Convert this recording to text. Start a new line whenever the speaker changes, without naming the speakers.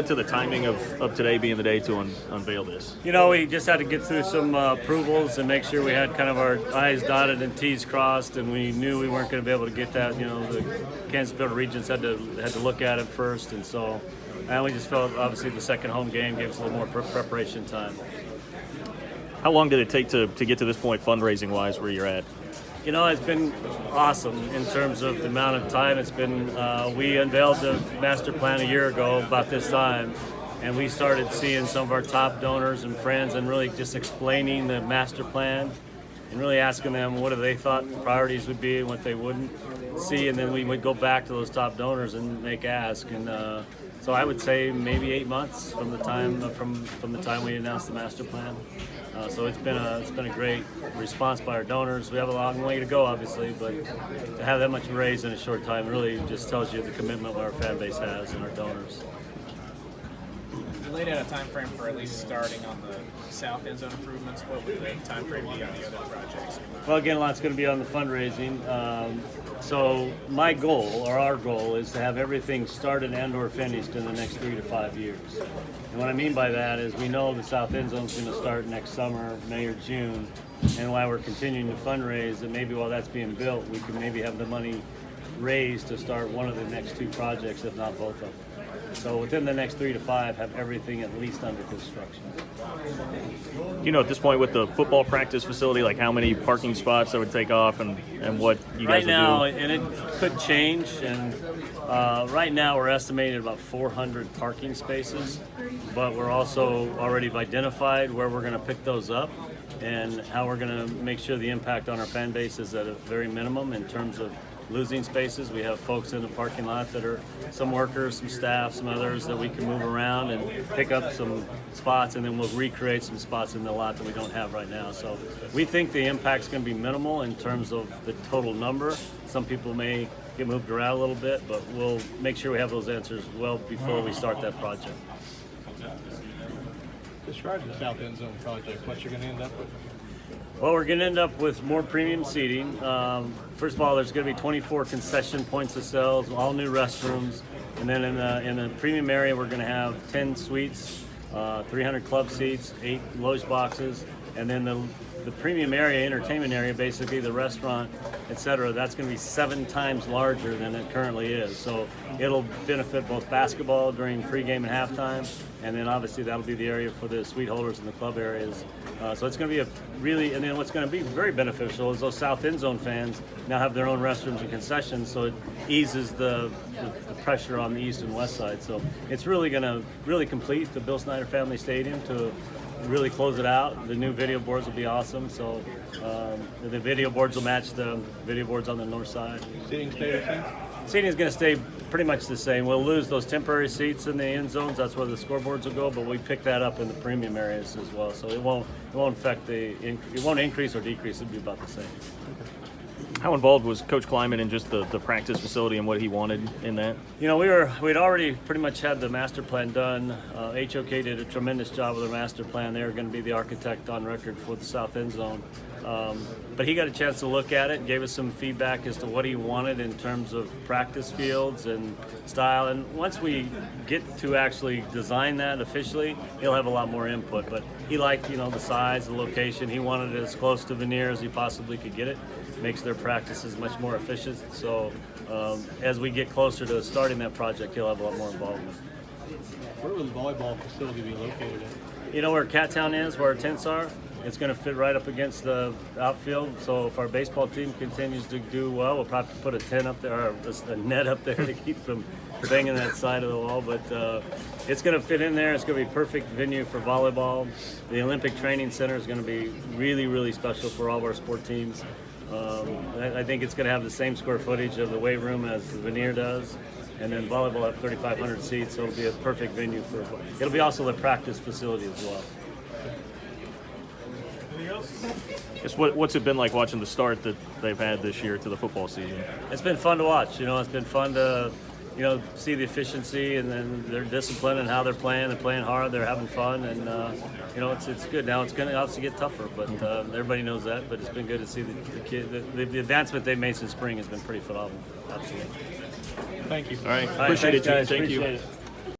to the timing of today being the day to unveil this?
You know, we just had to get through some approvals and make sure we had kind of our I's dotted and T's crossed, and we knew we weren't going to be able to get that. You know, the Kansas Board of Regents had to look at it first, and so we just felt obviously the second home game gave us a little more preparation time.
How long did it take to get to this point fundraising-wise where you're at?
You know, it's been awesome in terms of the amount of time it's been. We unveiled the master plan a year ago about this time, and we started seeing some of our top donors and friends and really just explaining the master plan and really asking them what they thought priorities would be and what they wouldn't see, and then we would go back to those top donors and make ask. And so I would say maybe 8 months from the time from the time we announced the master plan. So it's been a great response by our donors. We have a long way to go, obviously, but to have that much raised in a short time really just tells you the commitment our fan base has and our donors.
You laid out a time frame for at least starting on the south end zone improvements. What would the time frame be on the other projects?
Well, again, a lot's going to be on the fundraising. So my goal, or our goal, is to have everything started and/or finished in the next 3 to 5 years. And what I mean by that is we know the south end zone is going to start next summer, May or June, and while we're continuing to fundraise, and maybe while that's being built, we can maybe have the money raised to start one of the next 2 projects, if not both of them. So within the next 3 to 5, have everything at least under construction.
You know, at this point with the football practice facility, like how many parking spots that would take off and what you guys
right now,
would do?
and it could change, and right now we're estimating about 400 parking spaces, but we're also already identified where we're going to pick those up and how we're going to make sure the impact on our fan base is at a very minimum in terms of losing spaces. We have folks in the parking lot that are some workers, some staff, some others that we can move around and pick up some spots, and then we'll recreate some spots in the lot that we don't have right now. So we think the impact's going to be minimal in terms of the total number. Some people may get moved around a little bit, but we'll make sure we have those answers well before we start that project.
Describe the South End Zone project, what you're going to end up with.
Well, we're going to end up with more premium seating. First of all, there's going to be 24 concession points of sales, all new restrooms, and then in the premium area, we're going to have 10 suites, 300 club seats, 8 loge boxes, and then the premium area, entertainment area, basically the restaurant, etc. That's going to be 7 times larger than it currently is. So it'll benefit both basketball during pregame and halftime, and then obviously that'll be the area for the suite holders in the club areas. So it's going to be and then what's going to be very beneficial is those South End Zone fans now have their own restrooms and concessions, so it eases the pressure on the east and west side. So it's really going to really complete the Bill Snyder Family Stadium to really close it out. The new video boards will be awesome. So the video boards will match the video boards on the north side.
Seating stay the same?
Seating is going to stay pretty much the same. We'll lose those temporary seats in the end zones. That's where the scoreboards will go, but we pick that up in the premium areas as well. So it won't affect it won't increase or decrease. It'll be about the same.
How involved was Coach Kleiman in just the practice facility and what he wanted in that?
You know, we'd already pretty much had the master plan done. HOK did a tremendous job with the master plan. They were going to be the architect on record for the South End Zone. But he got a chance to look at it and gave us some feedback as to what he wanted in terms of practice fields and style. And once we get to actually design that officially, he'll have a lot more input. But he liked, the size, the location. He wanted it as close to Veneer as he possibly could get it. Makes their practices much more efficient. So as we get closer to starting that project, he'll have a lot more involvement.
Where will the volleyball facility be located at?
You know where Cat Town is, where our tents are? It's going to fit right up against the outfield. So if our baseball team continues to do well, we'll probably put a tent up there, or a net up there to keep them banging that side of the wall. But it's going to fit in there. It's going to be a perfect venue for volleyball. The Olympic Training Center is going to be really, really special for all of our sport teams. I think it's going to have the same square footage of the weight room as the Veneer does. And then volleyball will have 3,500 seats, so it'll be a perfect venue for it. It'll be also the practice facility as well.
What's it been like watching the start that they've had this year to the football season?
It's been fun to watch. It's been fun to see the efficiency and then their discipline and how they're playing. They're playing hard. They're having fun, and it's good. Now it's going to obviously get tougher, but everybody knows that. But it's been good to see the kid. The advancement they've made since spring has been pretty phenomenal. Absolutely.
Thank you.
All right. Appreciate it,
guys.
Thank you.
Appreciate it.